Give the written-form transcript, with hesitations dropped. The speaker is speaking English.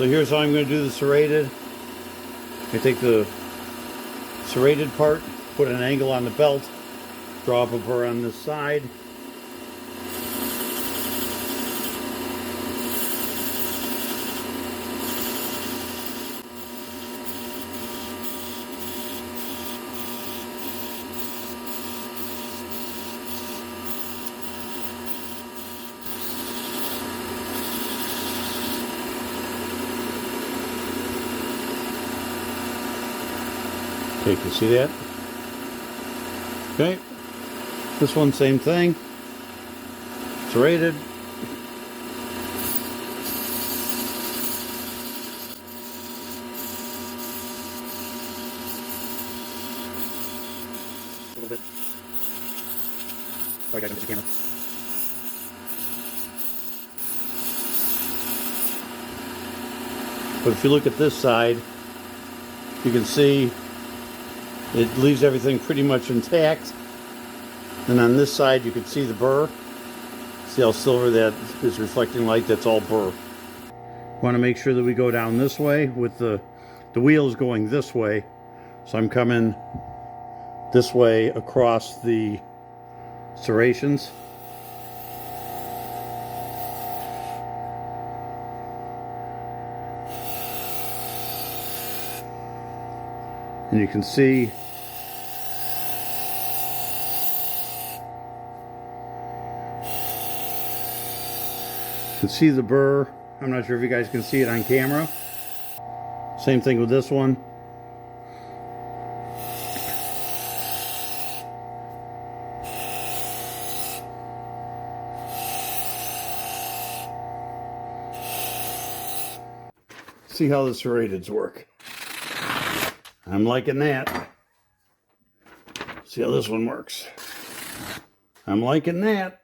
So here's how I'm going to do the serrated. I take the serrated part, put an angle on the belt, draw up a burr on this side. Okay, can you see that? Okay, this one, same thing. Serrated. A little bit. Sorry guys, I missed the camera. But if you look at this side, you can see it leaves everything pretty much intact. And on this side, you can see the burr. See how silver that is reflecting light? That's all burr. Want to make sure that we go down this way with the wheels going this way. So I'm coming this way across the serrations. And you can see the burr. I'm not sure if you guys can see it on camera. Same thing with this one. See how the serrateds work. I'm liking that. See how this one works. I'm liking that.